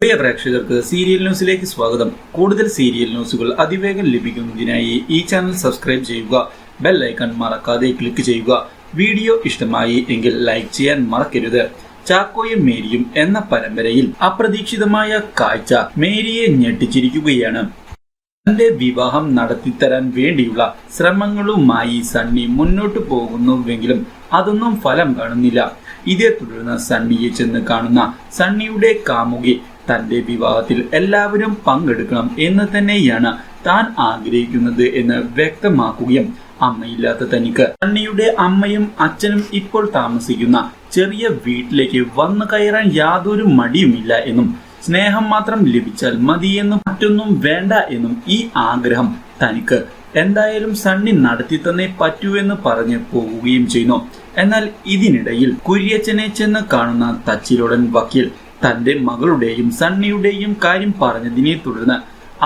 പ്രിയ പ്രേക്ഷകർക്ക് സീരിയൽ ന്യൂസിലേക്ക് സ്വാഗതം. കൂടുതൽ സീരിയൽ ന്യൂസുകൾ അതിവേഗം ലഭിക്കുന്നതിനായി ഈ ചാനൽ സബ്സ്ക്രൈബ് ചെയ്യുക. ബെൽ ഐക്കൺ മറക്കാതെ ക്ലിക്ക് ചെയ്യുക. വീഡിയോ ഇഷ്ടമായി എങ്കിൽ ലൈക്ക് ചെയ്യാൻ മറക്കരുത്. ചാക്കോയും മേരിയും എന്ന പരമ്പരയിൽ അപ്രതീക്ഷിതമായ കാഴ്ച മേരിയെ ഞെട്ടിച്ചിരിക്കുകയാണ്. തന്റെ വിവാഹം നടത്തിത്തരാൻ വേണ്ടിയുള്ള ശ്രമങ്ങളുമായി സണ്ണി മുന്നോട്ടു പോകുന്നുവെങ്കിലും അതൊന്നും ഫലം കാണുന്നില്ല. ഇതേ തുടർന്ന് സണ്ണിയെ ചെന്ന് കാണുന്ന സണ്ണിയുടെ കാമുകി തന്റെ വിവാഹത്തിൽ എല്ലാവരും പങ്കെടുക്കണം എന്ന് തന്നെയാണ് താൻ ആഗ്രഹിക്കുന്നത് എന്ന് വ്യക്തമാക്കുകയും അമ്മയില്ലാത്ത തനിക്ക് സണ്ണിയുടെ അമ്മയും അച്ഛനും ഇപ്പോൾ താമസിക്കുന്ന ചെറിയ വീട്ടിലേക്ക് വന്നു കയറാൻ യാതൊരു മടിയുമില്ല എന്നും സ്നേഹം മാത്രം ലഭിച്ചാൽ മതിയെന്നും മറ്റൊന്നും വേണ്ട എന്നും ഈ ആഗ്രഹം തനിക്ക് എന്തായാലും സണ്ണി നടത്തി തന്നെ പറ്റൂ എന്ന് പറഞ്ഞ് പോവുകയും ചെയ്യുന്നു. എന്നാൽ ഇതിനിടയിൽ കുര്യച്ചനെ ചെന്ന് കാണുന്ന തച്ചിലോടൻ വക്കീൽ തന്റെ മകളുടെയും സണ്ണിയുടെയും കാര്യം പറഞ്ഞതിനെ തുടർന്ന്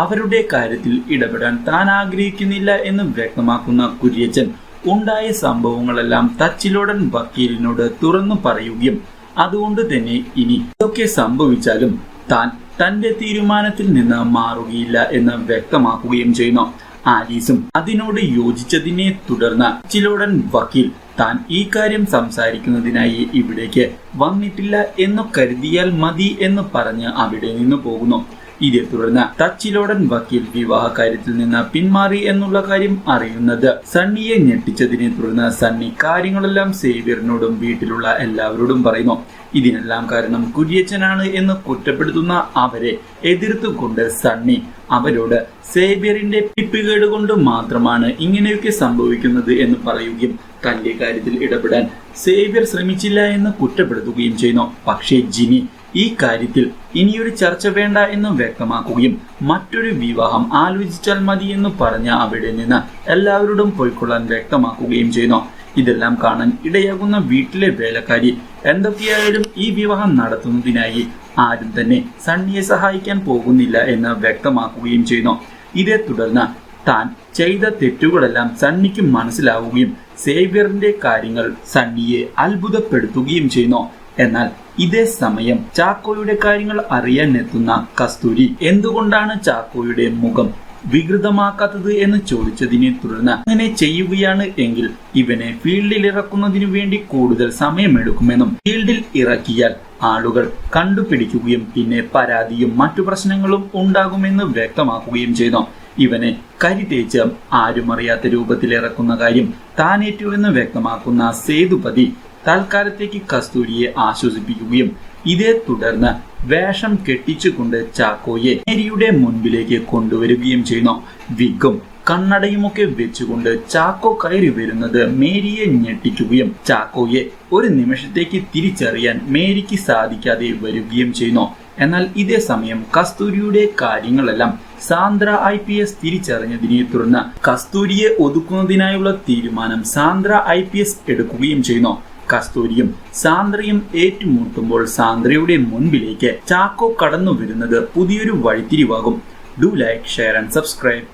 അവരുടെ കാര്യത്തിൽ ഇടപെടാൻ താൻ ആഗ്രഹിക്കുന്നില്ല എന്ന് വ്യക്തമാക്കുന്ന കുര്യച്ചൻ ഉണ്ടായ സംഭവങ്ങളെല്ലാം തച്ചിലോടൻ വക്കീലിനോട് തുറന്നു പറയുകയും അതുകൊണ്ട് തന്നെ ഇനി ഇതൊക്കെ സംഭവിച്ചാലും താൻ തന്റെ തീരുമാനത്തിൽ നിന്ന് മാറുകയില്ല എന്ന് വ്യക്തമാക്കുകയും ചെയ്യുന്നു. ആലീസും അതിനോട് യോജിച്ചതിനെ തുടർന്ന് തച്ചിലോടൻ വക്കീൽ താൻ ഈ കാര്യം സംസാരിക്കുന്നതിനായി ഇവിടേക്ക് വന്നിട്ടില്ല എന്ന് കരുതിയാൽ മതി എന്ന് പറഞ്ഞ് അവിടെ നിന്ന് പോകുന്നു. ഇതേ തുടർന്ന് തച്ചിലോടൻ വക്കീൽ വിവാഹ കാര്യത്തിൽ നിന്ന് പിന്മാറി എന്നുള്ള കാര്യം അറിയുന്നത് സണ്ണിയെ ഞെട്ടിച്ചതിനെ തുടർന്ന് സണ്ണി കാര്യങ്ങളെല്ലാം സേവ്യറിനോടും വീട്ടിലുള്ള എല്ലാവരോടും പറയുന്നു. ഇതിനെല്ലാം കാരണം കുര്യച്ചനാണ് എന്ന് കുറ്റപ്പെടുത്തുന്ന അവരെ എതിർത്തുകൊണ്ട് സണ്ണി അവരോട് സേവ്യറിന്റെ പിപ്പികേട് കൊണ്ട് മാത്രമാണ് ഇങ്ങനെയൊക്കെ സംഭവിക്കുന്നത് എന്ന് പറയുകയും തന്റെ കാര്യത്തിൽ ഇടപെടാൻ സേവ്യർ ശ്രമിച്ചില്ല എന്ന് കുറ്റപ്പെടുത്തുകയും ചെയ്യുന്നു. പക്ഷേ ജിനി ഈ കാര്യത്തിൽ ഇനിയൊരു ചർച്ച വേണ്ട എന്ന് വ്യക്തമാക്കുകയും മറ്റൊരു വിവാഹം ആലോചിച്ചാൽ മതി എന്ന് പറഞ്ഞ അവിടെ നിന്ന് എല്ലാവരോടും പോയിക്കൊള്ളാൻ വ്യക്തമാക്കുകയും ചെയ്യുന്നു. ഇതെല്ലാം കാണാൻ ഇടയാകുന്ന വീട്ടിലെ വേലക്കാരി എന്തൊക്കെയായാലും ഈ വിവാഹം നടത്തുന്നതിനായി ആരും തന്നെ സണ്ണിയെ സഹായിക്കാൻ പോകുന്നില്ല എന്ന് വ്യക്തമാക്കുകയും ചെയ്യുന്നു. ഇതേ തുടർന്ന് താൻ ചെയ്ത തെറ്റുകളെല്ലാം സണ്ണിക്ക് മനസ്സിലാവുകയും സേവ്യറിന്റെ കാര്യങ്ങൾ സണ്ണിയെ അത്ഭുതപ്പെടുത്തുകയും ചെയ്യുന്നു. എന്നാൽ ഇതേ സമയം ചാക്കോയുടെ കാര്യങ്ങൾ അറിയാൻ എത്തുന്ന കസ്തൂരി എന്തുകൊണ്ടാണ് ചാക്കോയുടെ മുഖം വികൃതമാക്കാത്തത് എന്ന് ചോദിച്ചതിനെ തുടർന്ന് അങ്ങനെ ചെയ്യുകയാണ് എങ്കിൽ ഇവനെ ഫീൽഡിൽ ഇറക്കുന്നതിനു വേണ്ടി കൂടുതൽ സമയമെടുക്കുമെന്നും ഫീൽഡിൽ ഇറക്കിയാൽ ആളുകൾ കണ്ടുപിടിക്കുകയും പിന്നെ പരാതിയും മറ്റു പ്രശ്നങ്ങളും ഉണ്ടാകുമെന്ന് വ്യക്തമാക്കുകയും ചെയ്തു. ഇവനെ കരി തേച്ച് ആരും അറിയാത്ത രൂപത്തിൽ ഇറക്കുന്ന കാര്യം താനേറ്റു എന്ന് വ്യക്തമാക്കുന്ന സേതുപതി തൽക്കാലത്തേക്ക് കസ്തൂരിയെ ആശ്വസിപ്പിക്കുകയും ഇതേ തുടർന്ന് വേഷം കെട്ടിച്ചുകൊണ്ട് ചാക്കോയെ മേരിയുടെ മുൻപിലേക്ക് കൊണ്ടുവരികയും ചെയ്യുന്നു. വിഗും കണ്ണടയുമൊക്കെ വെച്ചുകൊണ്ട് ചാക്കോ കയറി വരുന്നത് മേരിയെ ഞെട്ടിക്കുകയും ചാക്കോയെ ഒരു നിമിഷത്തേക്ക് തിരിച്ചറിയാൻ മേരിക്ക് സാധിക്കാതെ വരികയും ചെയ്യുന്നു. എന്നാൽ ഇതേ സമയം കസ്തൂരിയുടെ കാര്യങ്ങളെല്ലാം സാന്ദ്ര IPS തിരിച്ചറിഞ്ഞതിനെ തുടർന്ന് കസ്തൂരിയെ ഒതുക്കുന്നതിനായുള്ള തീരുമാനം സാന്ദ്ര IPS എടുക്കുകയും ചെയ്യുന്നു. കസ്തൂരിയും സാന്ദ്രയും ഏറ്റുമുട്ടുമ്പോൾ സാന്ദ്രയുടെ മുൻപിലേക്ക് ചാക്കോ കടന്നു വരുന്നത് പുതിയൊരു വഴിത്തിരിവാകും. Do like, share and subscribe.